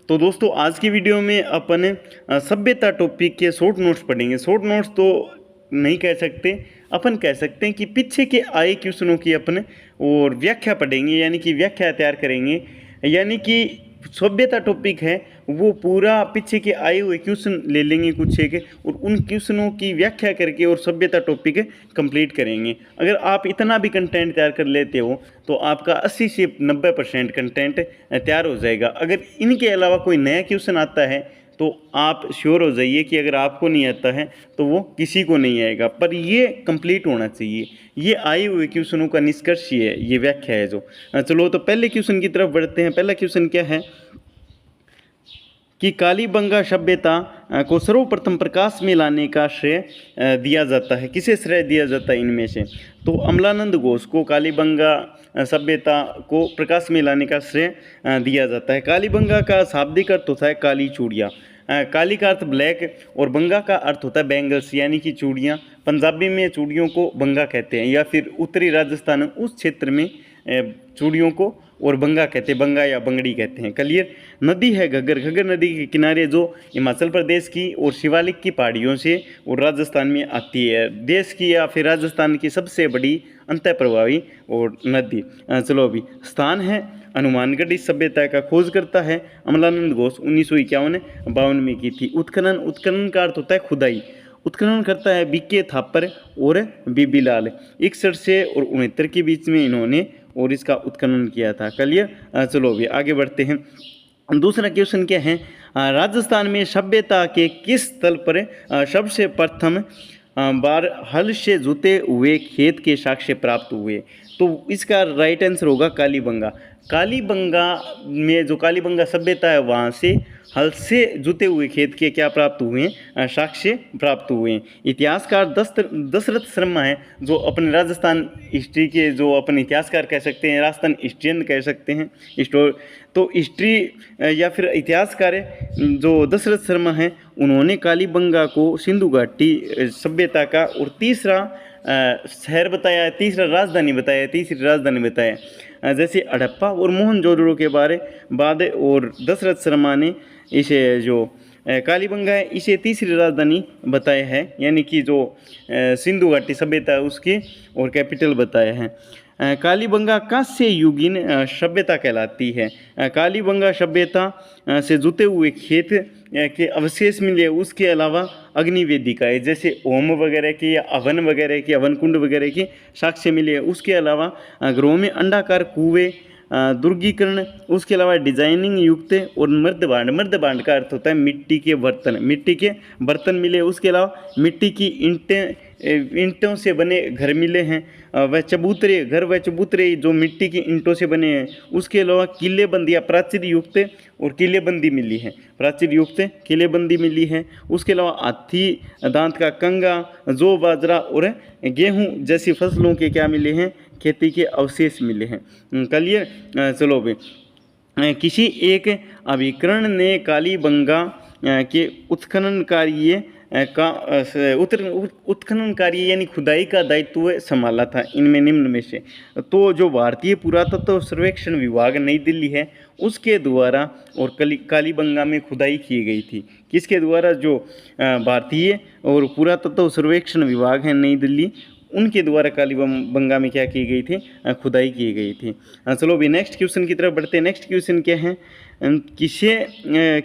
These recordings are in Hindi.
तो दोस्तों आज की वीडियो में अपन सभ्यता टॉपिक के शॉर्ट नोट्स पढ़ेंगे। शॉर्ट नोट्स तो नहीं कह सकते, अपन कह सकते हैं कि पीछे के आए क्वेश्चनों की अपन और व्याख्या पढ़ेंगे, यानी कि व्याख्या तैयार करेंगे। यानी कि सभ्यता टॉपिक है वो पूरा पीछे के आए हुए क्वेश्चन ले लेंगे कुछ एक, और उन क्वेश्चनों की व्याख्या करके और सभ्यता टॉपिक कंप्लीट करेंगे। अगर आप इतना भी कंटेंट तैयार कर लेते हो तो आपका 80 से 90% कंटेंट तैयार हो जाएगा। अगर इनके अलावा कोई नया क्वेश्चन आता है तो आप श्योर हो जाइए कि अगर आपको नहीं आता है तो वो किसी को नहीं आएगा, पर ये कंप्लीट होना चाहिए। ये आए हुए क्वेश्चनों का निष्कर्ष ही है, ये व्याख्या है जो। चलो तो पहले क्वेश्चन की तरफ बढ़ते हैं। पहला क्वेश्चन क्या है कि कालीबंगा सभ्यता को सर्वप्रथम प्रकाश में लाने का श्रेय दिया जाता है, किसे श्रेय दिया जाता है इनमें से? तो अमलानंद घोष को कालीबंगा सभ्यता को प्रकाश में लाने का श्रेय दिया जाता है। कालीबंगा का शाब्दिक अर्थ होता है काली चूड़ियाँ। काली का अर्थ ब्लैक और बंगा का अर्थ होता है बैंगल्स, यानी कि चूड़ियाँ। पंजाबी में चूड़ियों को बंगा कहते हैं, या फिर उत्तरी राजस्थान उस क्षेत्र में चूड़ियों को और बंगा कहते हैं, बंगा या बंगड़ी कहते हैं। क्लियर। नदी है घग्गर। घग्गर नदी के किनारे जो हिमाचल प्रदेश की और शिवालिक की पहाड़ियों से और राजस्थान में आती है। देश की या फिर राजस्थान की सबसे बड़ी अंतः प्रभावी और नदी। चलो अभी स्थान है हनुमानगढ़। इस सभ्यता का खोज करता है अमलानंद घोष, 1951-52 में की थी। उत्खनन। उत्खनन का अर्थ होता है खुदाई। उत्खनन करता है बीके थापर और बीबी लाल। 61 से और 69 के बीच में इन्होंने और इसका उत्खनन किया था। क्लियर। चलो अभी आगे बढ़ते हैं। दूसरा क्वेश्चन क्या है, राजस्थान में सभ्यता के किस स्थल पर सबसे प्रथम बार हल से जुते हुए खेत के साक्ष्य प्राप्त हुए? तो इसका राइट आंसर होगा कालीबंगा। कालीबंगा में जो कालीबंगा सभ्यता है वहाँ से हल से जुते हुए खेत के क्या प्राप्त हुए हैं? साक्ष्य प्राप्त हुए हैं। इतिहासकार दशरथ शर्मा है जो अपने राजस्थान हिस्ट्री के जो अपने इतिहासकार कह सकते हैं, राजस्थान हिस्ट्रियन कह सकते हैं। तो हिस्ट्री या फिर इतिहासकार जो दशरथ शर्मा हैं, उन्होंने कालीबंगा को सिंधु घाटी सभ्यता का और तीसरा शहर बताया, तीसरी राजधानी बताया, जैसे हड़प्पा और मोहनजोदड़ो के बाद और दशरथ शर्मा ने इसे जो कालीबंगा है इसे तीसरी राजधानी बताया है, यानी कि जो सिंधु घाटी सभ्यता है उसकी और कैपिटल बताया है। कालीबंगा कांस्य युगीन सभ्यता कहलाती है। कालीबंगा सभ्यता से जुते हुए खेत के अवशेष मिले, उसके अलावा अग्निवेदिकाएँ जैसे होम वगैरह की या हवन वगैरह की, हवन कुंड वगैरह के साक्ष्य मिले। उसके अलावा घरों में अंडाकार कुएँ, दुर्गीकरण, उसके अलावा डिजाइनिंग युक्त और मर्दभांड का अर्थ होता है मिट्टी के बर्तन मिले। उसके अलावा मिट्टी की ईंटों से बने घर मिले हैं। वह चबूतरे जो मिट्टी की ईंटों से बने हैं। उसके अलावा किलेबंदियाँ प्राचीर युक्त और किलेबंदी मिली है, प्राचीर युक्त किलेबंदी मिली है। उसके अलावा हाथी दांत का कंगा, जौ, बाजरा और गेहूँ जैसी फसलों के क्या मिले हैं? खेती के अवशेष मिले हैं। क्लियर। चलो भाई, किसी एक अभिकरण ने कालीबंगा के उत्खनन कार्य यानी खुदाई का दायित्व संभाला था इनमें निम्न में से? तो जो भारतीय पुरातत्व सर्वेक्षण विभाग नई दिल्ली है उसके द्वारा और कालीबंगा में खुदाई की गई थी। किसके द्वारा? जो भारतीय और पुरातत्व सर्वेक्षण विभाग है नई दिल्ली, उनके द्वारा कालीबंगा में क्या की गई थी? खुदाई की गई थी। चलो भी नेक्स्ट क्वेश्चन की तरफ बढ़ते हैं। नेक्स्ट क्वेश्चन क्या है,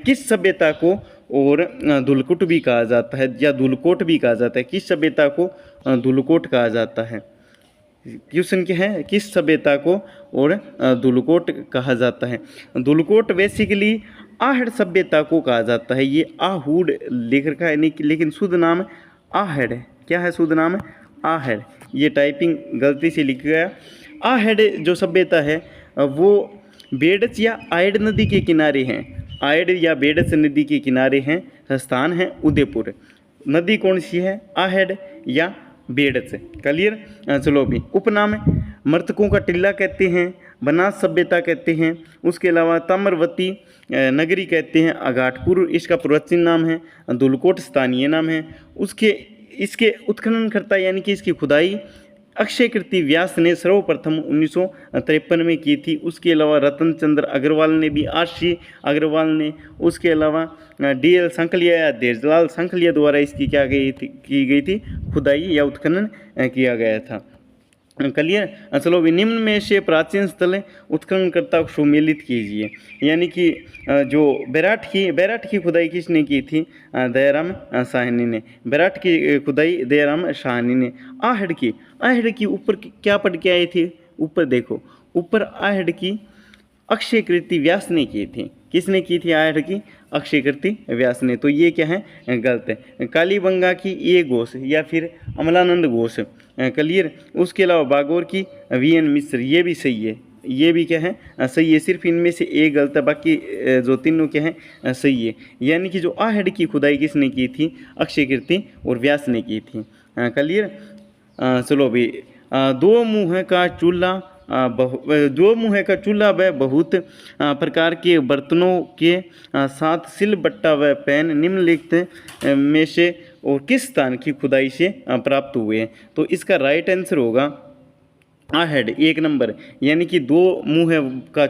किस सभ्यता को और धुलकुट भी कहा जाता है या धुलकोट भी कहा जाता है? किस सभ्यता को धुलकोट कहा जाता है? क्वेश्चन क्या है, किस सभ्यता को और धुलकोट कहा जाता है? धुलकोट बेसिकली आहड़ सभ्यता को कहा जाता है। ये आहूड लिख रखा है, नहीं लेकिन शुद्ध नाम आहड़ है। क्या है शुद्ध नाम? आहड़। ये टाइपिंग गलती से लिख गया। आहड़ जो सभ्यता है वो बेडच या आयड नदी के किनारे हैं। आयड या बेडच नदी के किनारे हैं। स्थान है उदयपुर। नदी कौन सी है? आहड़ या बेडच। क्लियर। चलो अभी उपनाम मृतकों का टिल्ला कहते हैं, बनास सभ्यता कहते हैं। उसके अलावा ताम्रवती नगरी कहते हैं। अघाटपुर इसका प्राचीन नाम है। धुलकोट स्थानीय नाम है। इसके उत्खननकर्ता यानी कि इसकी खुदाई अक्षय कृति व्यास ने सर्वप्रथम 1953 में की थी। उसके अलावा रतन चंद्र अग्रवाल ने भी, आर.सी. अग्रवाल ने, उसके अलावा डी.एल. सांखलिया या देजलाल सांखलिया द्वारा इसकी की गई थी खुदाई या उत्खनन किया गया था। क्लियर। चलो भी निम्न में से प्राचीन स्थल उत्खननकर्ता को सुमेलित कीजिए। यानी कि जो बैराठ की खुदाई किसने की थी? दयाराम साहनी ने। बैराठ की खुदाई दयाराम साहनी ने। आहड़ की ऊपर क्या पढ़ के आए थे? ऊपर देखो, ऊपर आहड़ की अक्षय कृति व्यास ने की थी। किसने की थी आहड़ की? अक्षय कृति व्यास ने। तो ये क्या है? गलत है। कालीबंगा की ये घोष या फिर अमलानंद घोष। क्लियर। उसके अलावा बागोर की वी.एन. मिश्र, ये भी सही है। ये भी क्या है? सही है। सिर्फ इनमें से एक गलत है, बाकी जो तीनों क्या है? सही है। यानी कि जो आहड़ की खुदाई किसने की थी? अक्षय कृति और व्यास ने की थी। क्लियर। चलो भी दो मुँह का चूल्हा व बहुत प्रकार के बर्तनों के साथ सिलबट्टा व पैन निम्नलिखित में से और किस स्थान की खुदाई से प्राप्त हुए हैं? तो इसका राइट आंसर होगा आहड़, 1 नंबर। यानी कि दो मुँह का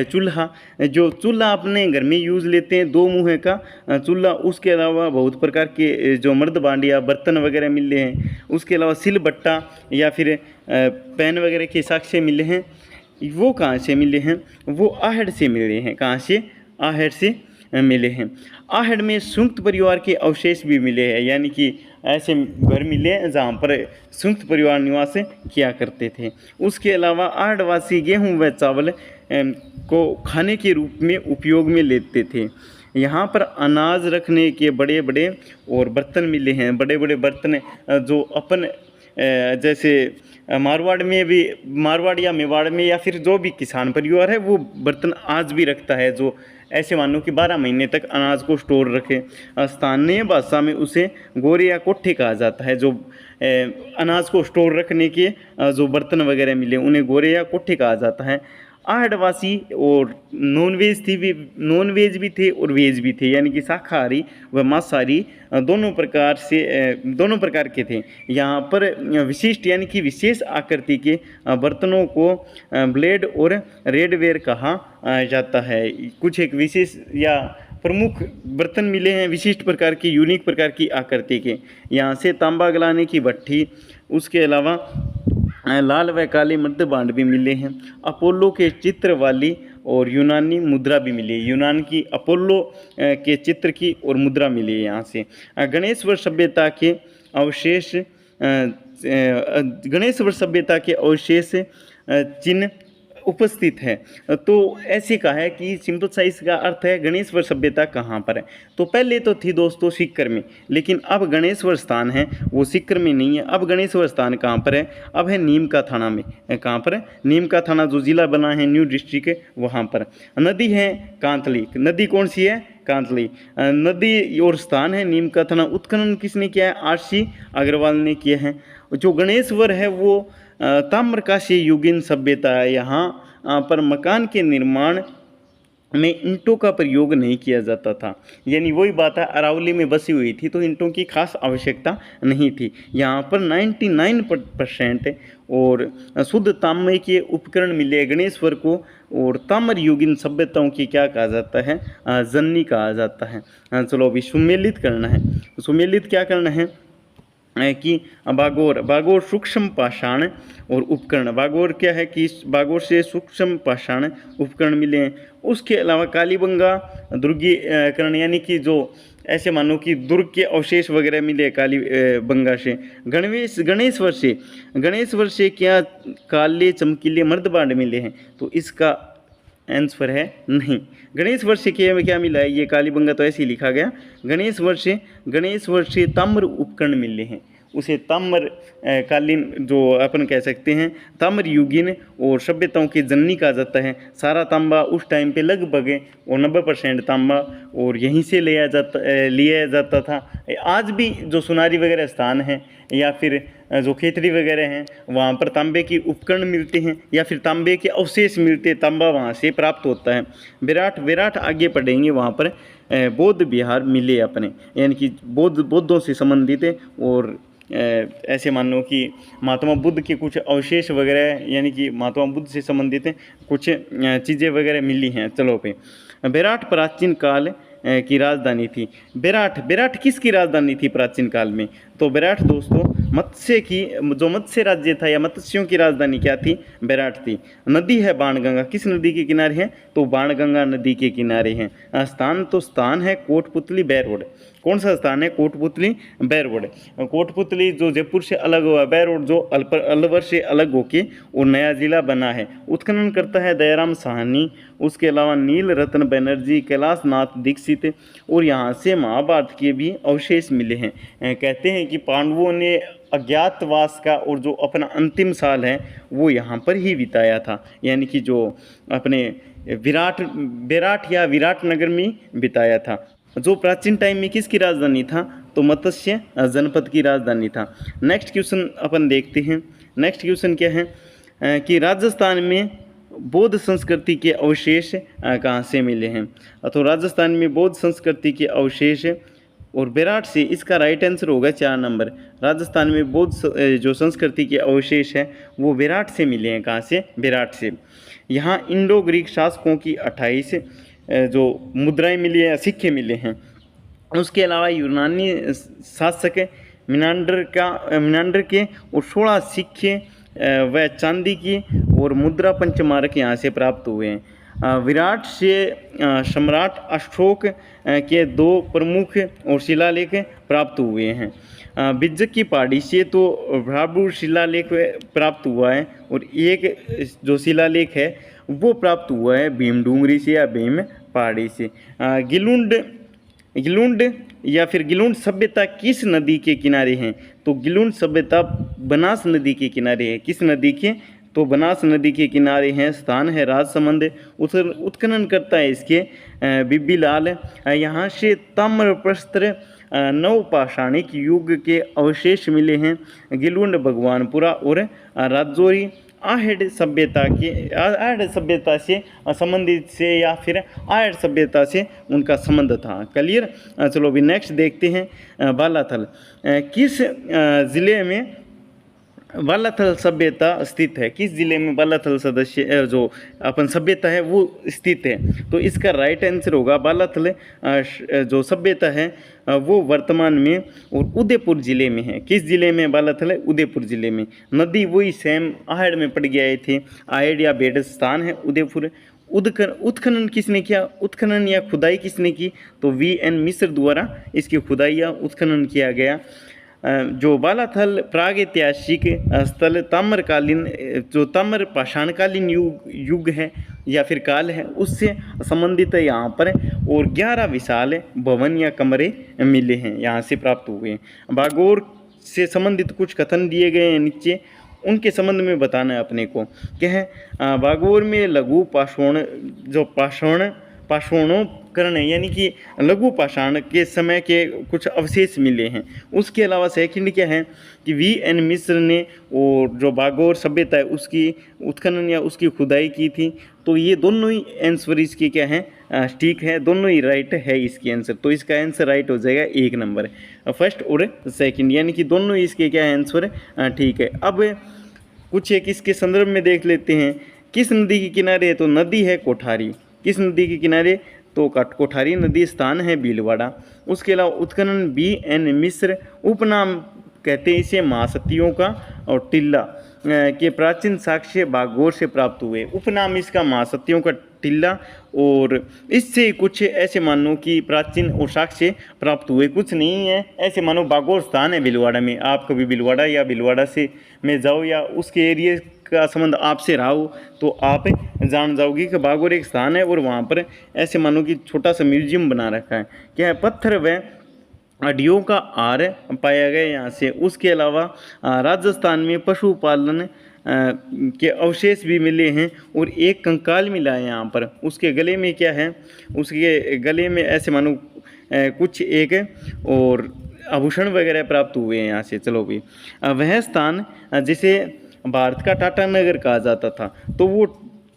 चूल्हा, जो चूल्हा अपने घर में यूज़ लेते हैं, दो मुँह का चूल्हा। उसके अलावा बहुत प्रकार के जो मर्द भांडिया बर्तन वगैरह मिले हैं। उसके अलावा सिलबट्टा या फिर पैन वगैरह के साक्ष्य मिले हैं। वो कहाँ से मिले हैं? वो आहड़ से मिले हैं। कहाँ से? आहड़ से मिले हैं। आहड़ में संयुक्त परिवार के अवशेष भी मिले हैं। यानी कि ऐसे घर मिले हैं जहाँ पर संयुक्त परिवार निवास किया करते थे। उसके अलावा आहड़वासी गेहूँ व चावल को खाने के रूप में उपयोग में लेते थे। यहाँ पर अनाज रखने के बड़े बड़े और बर्तन मिले हैं। बड़े बड़े बर्तन जो अपन जैसे मारवाड़ या मेवाड़ में या फिर जो भी किसान परिवार है वो बर्तन आज भी रखता है, जो ऐसे मानो कि 12 महीने तक अनाज को स्टोर रखे। स्थानीय भाषा में उसे गोरे या कोठे कहा जाता है। जो अनाज को स्टोर रखने के जो बर्तन वगैरह मिले उन्हें गोरे या कोठे कहा जाता है। आहड़वासी और नॉन वेज भी थे और वेज भी थे। यानी कि शाकाहारी व मांसाहारी दोनों प्रकार के थे। यहाँ पर विशिष्ट यानी कि विशेष आकृति के बर्तनों को ब्लेड और रेडवेयर कहा जाता है। कुछ एक विशेष या प्रमुख बर्तन मिले हैं विशिष्ट प्रकार की, यूनिक प्रकार की आकृति के। यहाँ से तांबा गलाने की भट्ठी, उसके अलावा लाल व काले मर्द भांड भी मिले हैं। अपोलो के चित्र वाली और यूनानी मुद्रा भी मिली है। यूनान की अपोलो के चित्र की और मुद्रा मिली है यहाँ से। गणेश्वर सभ्यता के अवशेष चिन्ह उपस्थित है। तो ऐसे कहा है कि सिंपल सा इसका अर्थ है गणेश्वर सभ्यता कहाँ पर है? तो पहले तो थी दोस्तों सीकर में, लेकिन अब गणेश्वर स्थान है वो सीकर में नहीं है। अब गणेश्वर स्थान कहाँ पर है? अब है नीम का थाना में। कहाँ पर है? नीम का थाना जो जिला बना है न्यू डिस्ट्रिक्ट, वहाँ पर। नदी है कांतली। नदी कौन सी है? कांतली नदी। और स्थान है नीम का थाना। उत्खनन किसने किया है? आर.सी. अग्रवाल ने किया है। जो गणेश्वर है वो ताम्रकाशी युगीन सभ्यता है। यहाँ पर मकान के निर्माण में ईंटों का प्रयोग नहीं किया जाता था। यानी वही बात है, अरावली में बसी हुई थी तो ईंटों की खास आवश्यकता नहीं थी। यहाँ पर 99% और शुद्ध तांबे के उपकरण मिले गणेश्वर को। और ताम्र युगीन सभ्यताओं की क्या कहा जाता है? जननी कहा जाता है। चलो अभी सुमेलित करना है। सुमेलित क्या करना है कि बागोर सूक्ष्म पाषाण और उपकरण। बागोर क्या है कि बागोर से सूक्ष्म पाषाण उपकरण मिले हैं। उसके अलावा कालीबंगा दुर्गीकरण, यानी कि जो ऐसे मानो कि दुर्ग के अवशेष वगैरह मिले कालीबंगा से। गणेश्वर से क्या काले चमकीले मर्द भांड मिले हैं? तो इसका आंसर है नहीं। गणेश्वर से क्या मिला है? ये कालीबंगा तो ऐसे ही लिखा गया। गणेश्वर से ताम्र उपकरण मिले हैं। उसे ताम्र कालीन जो अपन कह सकते हैं ताम्र युगीन और सभ्यताओं की जननी कहा जाता है। सारा तांबा उस टाइम पे लगभग और 90% तांबा और यहीं से लिया जाता था। आज भी जो सुनारी वगैरह स्थान है या फिर जो खेतड़ी वगैरह हैं वहाँ पर तांबे के उपकरण मिलते हैं या फिर तांबे के अवशेष मिलते हैं। तांबा वहाँ से प्राप्त होता है। विराट आगे पढ़ेंगे, वहाँ पर बौद्ध विहार मिले अपने, यानी कि बौद्धों से संबंधित है और ऐसे मान लो कि महात्मा बुद्ध के कुछ अवशेष वगैरह, यानी कि महात्मा बुद्ध से संबंधित कुछ चीज़ें वगैरह मिली हैं। चलो पे, बेराट प्राचीन काल की राजधानी थी। बेराट किसकी राजधानी थी प्राचीन काल में? तो बेराट दोस्तों मत्स्य की, जो मत्स्य राज्य था या मत्स्यों की राजधानी क्या थी? बेराट थी। नदी है बाणगंगा, किस नदी के किनारे है? तो बाणगंगा नदी के किनारे है। स्थान है कोटपुतली बैरोड। कौन सा स्थान है? कोटपुतली बैरोड। कोटपुतली जो जयपुर से अलग हुआ, बैरोड जो अलवर से अलग होके और नया जिला बना है। उत्खनन करता है दयाराम साहनी, उसके अलावा नील रत्न बनर्जी, कैलाश नाथ दीक्षित, और यहाँ से महाभारत के भी अवशेष मिले हैं। कहते हैं कि पांडवों ने अज्ञातवास का और जो अपना अंतिम साल है वो यहाँ पर ही बिताया था, यानी कि जो अपने बेराट या विराट नगर में बिताया था, जो प्राचीन टाइम में किसकी राजधानी था? तो मत्स्य जनपद की राजधानी था। नेक्स्ट क्वेश्चन अपन देखते हैं। नेक्स्ट क्वेश्चन क्या है कि राजस्थान में बौद्ध संस्कृति के अवशेष कहाँ से मिले हैं? तो राजस्थान में बौद्ध संस्कृति के अवशेष और बेराट से, इसका राइट आंसर होगा 4 नंबर। राजस्थान में बौद्ध जो संस्कृति के अवशेष हैं वो बेराट से मिले हैं। कहाँ से? बेराट से। यहाँ इंडो ग्रीक शासकों की 28 जो मुद्राएं मिली हैं, सिक्के मिले हैं। उसके अलावा यूनानी शासक मिनांडर के और 16 सिक्के व चांदी की और मुद्रा पंचमारक यहाँ से प्राप्त हुए हैं। विराट से सम्राट अशोक के 2 प्रमुख और शिलालेख प्राप्त हुए हैं। बिज्जक की पहाड़ी से तो भ्राबू शिलालेख प्राप्त हुआ है, और एक जो शिलालेख है वो प्राप्त हुआ है भीमडूंगरी से या भीम पहाड़ी से। गिलुंड या फिर गिलुंड सभ्यता किस नदी के किनारे हैं? तो गिलुंड सभ्यता बनास नदी के किनारे है। किस नदी के? तो बनास नदी के किनारे हैं। स्थान है राजसमंद। उत्खनन करता है इसके बिब्बीलाल। यहाँ से ताम्रप्रस्त्र नवपाषाणिक युग के अवशेष मिले हैं। गिलुंड भगवानपुरा और राजौरी आहड़ सभ्यता से संबंधित से या फिर आहड़ सभ्यता से उनका संबंध था। क्लियर? चलो अभी नेक्स्ट देखते हैं। बालाथल किस ज़िले में बालाथल सभ्यता स्थित है? किस जिले में बालाथल सदस्य जो अपन सभ्यता है वो स्थित है? तो इसका राइट आंसर होगा बालाथल जो सभ्यता है वो वर्तमान में और उदयपुर जिले में है। किस जिले में बालाथल है? उदयपुर जिले में। नदी वही सेम आहड़ में पड़ गए थे। आहड़ या बेड स्थान है उदयपुर। उत्खनन किसने किया? उत्खनन या खुदाई किसने की? तो VN मिश्र द्वारा इसकी खुदाई या उत्खनन किया गया। जो बालाथल प्रागैतिहासिक स्थल ताम्रकालीन जो ताम्र पाषाणकालीन युग है या फिर काल है उससे संबंधित है यहाँ पर, और 11 विशाल भवन या कमरे मिले हैं, यहाँ से प्राप्त हुए हैं। बागोर से संबंधित कुछ कथन दिए गए हैं नीचे, उनके संबंध में बताना है अपने को। क्या है? बागोर में लघु पाषाण जो पाषाणोकरण है, यानी कि लघु पाषाण के समय के कुछ अवशेष मिले हैं। उसके अलावा सेकंड क्या है कि VN मिश्र ने और जो बागोर सभ्यता है उसकी उत्खनन या उसकी खुदाई की थी। तो ये दोनों ही आंसर इसके क्या है? ठीक है, दोनों ही राइट है इसकी आंसर। तो इसका आंसर राइट हो जाएगा 1 नंबर, फर्स्ट और सेकंड, यानी कि दोनों ही इसके क्या है आंसर ठीक है। अब कुछ एक इसके संदर्भ में देख लेते हैं। किस नदी के किनारे है? तो नदी है कोठारी। किस नदी के किनारे? तो कोठारी नदी। स्थान है भीलवाड़ा। उसके अलावा उत्खनन VN मिश्र, उपनाम कहते हैं इसे महासतियों का, और टिल्ला के प्राचीन साक्ष्य बागोर से प्राप्त हुए। उपनाम इसका महासतियों का टिल्ला, और इससे कुछ ऐसे मानो कि प्राचीन और साक्ष्य प्राप्त हुए। कुछ नहीं है, ऐसे मानो बागोर स्थान है भीलवाड़ा में। आप कभी भीलवाड़ा या भीलवाड़ा से में जाओ या उसके एरिया का संबंध आपसे रहा हो तो आप जान जाओगे कि बागोर एक स्थान है, और वहाँ पर ऐसे मानो कि छोटा सा म्यूजियम बना रखा है। क्या है? पत्थर व हड्डियों का आर पाया गया यहाँ से। उसके अलावा राजस्थान में पशुपालन के अवशेष भी मिले हैं, और एक कंकाल मिला है यहाँ पर। उसके गले में क्या है? उसके गले में ऐसे मानो कुछ एक और आभूषण वगैरह प्राप्त हुए हैं यहाँ से। चलो भी वह स्थान जिसे भारत का टाटा नगर कहा जाता था, तो वो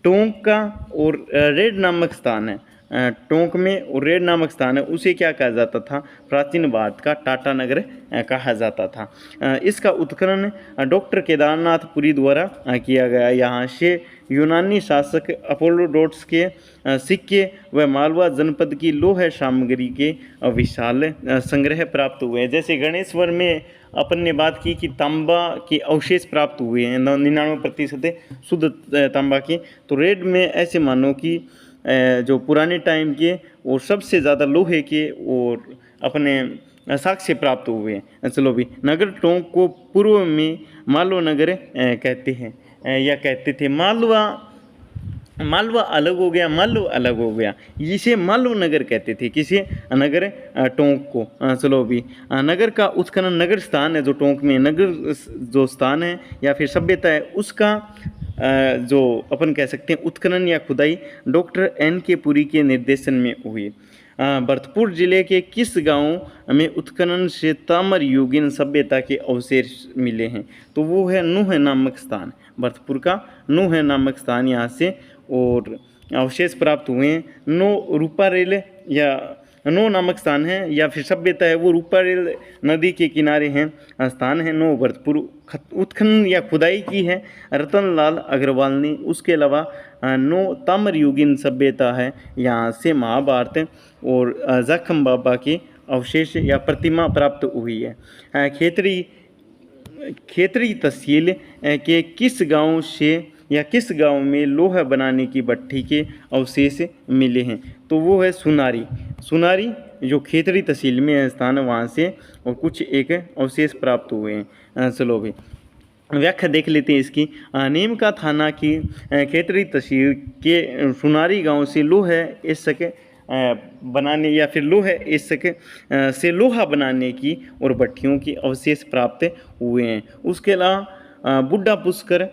टोंक का और रेड नामक स्थान है। टोंक में, और रेड नामक स्थान है उसे क्या कहा जाता था, प्राचीन भारत का टाटा नगर कहा जाता था। इसका उत्खनन डॉक्टर केदारनाथ पुरी द्वारा किया गया। यहाँ से यूनानी शासक अपोलोडोट्स के सिक्के व मालवा जनपद की लोह सामग्री के विशाल संग्रह प्राप्त हुए हैं। जैसे गणेश्वर में अपन ने बात की कि तांबा के अवशेष प्राप्त हुए हैं 99% शुद्ध तांबा के, तो रेड में ऐसे मानो कि जो पुराने टाइम के और सबसे ज़्यादा लोहे के और अपने साक्ष्य प्राप्त हुए हैं। चलो भी, नगर टोंक को पूर्व में मालवा नगर कहते हैं या कहते थे। मालवा अलग हो गया, मालवा अलग हो गया, इसे मालवा नगर कहते थे। किसे, नगर टोंक को। चलो भी, नगर का उत्खनन, नगर स्थान है जो टोंक में, नगर जो स्थान है या फिर सभ्यता है उसका जो अपन कह सकते हैं उत्खनन या खुदाई डॉक्टर एन के पुरी के निर्देशन में हुई। भरतपुर जिले के किस गांव में उत्खनन से ताम्र युगीन सभ्यता के अवशेष मिले हैं, तो वो है नूह नामक स्थान, भरतपुर का नूह नामक स्थान, यहाँ से और अवशेष प्राप्त हुए हैं। रूपारेल या नो नामक स्थान है या फिर सभ्यता है वो रूपारेल नदी के किनारे हैं स्थान है। भरतपुर उत्खनन या खुदाई की है रतनलाल अग्रवाल ने। उसके अलावा ताम्र युगीन सभ्यता है, यहाँ से महाभारत और जखम बाबा के अवशेष या प्रतिमा प्राप्त हुई है। खेतरी तहसील के किस गांव से या किस गांव में लोहा बनाने की भट्ठी के अवशेष मिले हैं, तो वो है सुनारी जो खेतरी तहसील में स्थान है, वहाँ से और कुछ एक अवशेष प्राप्त हुए हैं। चलो भी, व्याख्या देख लेते हैं इसकी। नीमका थाना की खेतरी तहसील के सुनारी गांव से लोहा एसक बनाने या फिर से लोहा बनाने की और भट्टियों की अवशेष प्राप्त हुए हैं। उसके अलावा बुड्ढा पुष्कर,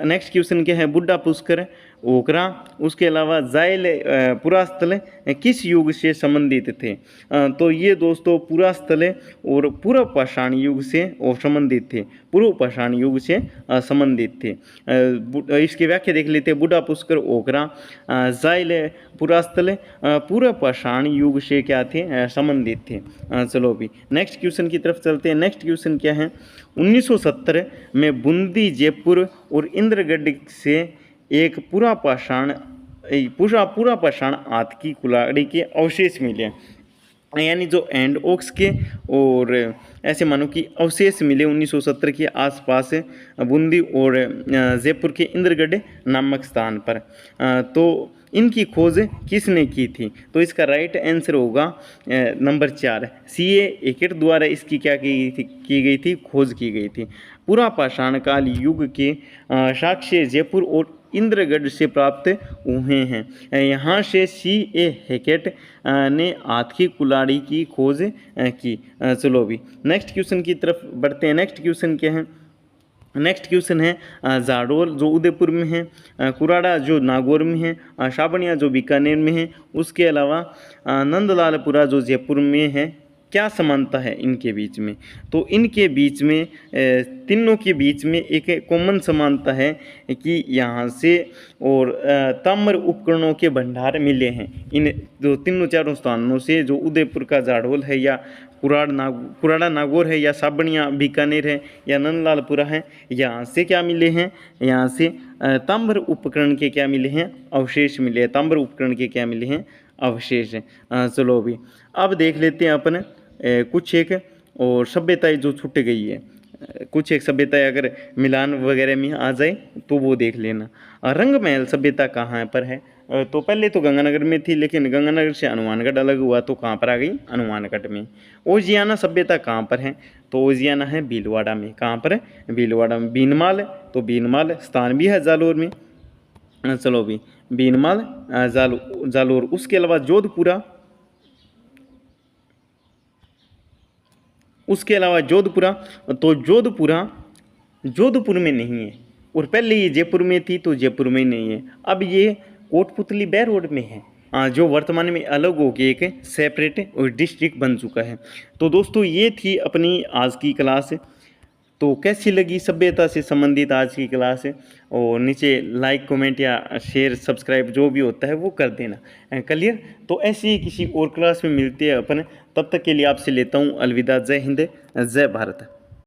नेक्स्ट क्वेश्चन क्या है, बुड्ढा पुष्कर ओकरा। उसके अलावा जायल पुरास्थल किस युग से संबंधित थे, तो ये दोस्तों पुरास्थल और पूर्व पाषाण युग से संबंधित थे, पूर्व पाषाण युग से संबंधित थे। इसकी व्याख्या देख लेते हैं। बुड्ढा पुष्कर ओकरा, जायल पुरास्थल पूर्व पाषाण युग से क्या थे, संबंधित थे। चलो भी नेक्स्ट क्वेश्चन की तरफ चलते हैं। नेक्स्ट क्वेश्चन क्या है, 1970 में बूंदी, जयपुर और इंद्रगढ़ से एक पूरा पाषाण हाथ की कुल्हाड़ी के अवशेष मिले, यानी जो एंड ओक्स के और ऐसे मानो कि अवशेष मिले 1970 के आसपास बूंदी और जयपुर के इंद्रगढ़ नामक स्थान पर। तो इनकी खोज किसने की थी, तो इसका राइट आंसर होगा नंबर 4, C.A. एकट द्वारा इसकी क्या की गई थी, खोज की गई थी। पूरा पाषाण काल युग के साक्ष्य जयपुर और इंद्रगढ़ से प्राप्त हुए हैं। यहाँ से C.A. एकट ने हाथ की कुल्हाड़ी की खोज की। चलो भी नेक्स्ट क्वेश्चन की तरफ बढ़ते हैं। नेक्स्ट क्वेश्चन क्या है, नेक्स्ट क्वेश्चन है जाडोल जो उदयपुर में है, कुराड़ा जो नागौर में है, साबनिया जो बीकानेर में है, उसके अलावा नंदलालपुरा जो जयपुर में है। क्या समानता है इनके बीच में, तो इनके बीच में तीनों के बीच में एक कॉमन समानता है कि यहाँ से और ताम्र उपकरणों के भंडार मिले हैं इन जो तीनों चारों स्थानों से, जो उदयपुर का जाडोल है या कुराड़ा नागौर है या साबनिया बीकानेर है या नंदलालपुरा है, यहाँ से क्या मिले हैं, यहाँ से ताम्र उपकरण के क्या मिले हैं, अवशेष मिले हैं। ताम्र उपकरण के क्या मिले हैं, अवशेष। चलो अभी अब देख लेते हैं अपन कुछ एक और सभ्यताएं जो छूट गई है, कुछ एक सभ्यताएं अगर मिलान वगैरह में आ जाए तो वो देख लेना। रंग महल सभ्यता कहाँ पर है, तो पहले तो गंगानगर में थी, लेकिन गंगानगर से हनुमानगढ़ अलग हुआ तो कहाँ पर आ गई, हनुमानगढ़ में। ओजियाना सभ्यता कहाँ पर है, तो ओजियाना है भीलवाड़ा में। कहाँ पर है, भीलवाड़ा में। बीनमाल, तो बीनमाल स्थान भी है जालोर में। चलो भी बीनमाल जालोर। उसके अलावा जोधपुरा, उसके अलावा जोधपुरा, तो जोधपुर में नहीं है, और पहले ये जयपुर में थी तो जयपुर में नहीं है। अब ये कोटपुतली बैरोड में है, जो वर्तमान में अलग हो के एक सेपरेट और डिस्ट्रिक्ट बन चुका है। तो दोस्तों ये थी अपनी आज की क्लास। तो कैसी लगी सभ्यता से संबंधित आज की क्लास है, और नीचे लाइक कमेंट या शेयर सब्सक्राइब जो भी होता है वो कर देना। क्लियर? तो ऐसे ही किसी और क्लास में मिलते हैं अपन, तब तक के लिए आपसे लेता हूँ अलविदा। जय हिंद, जय भारत।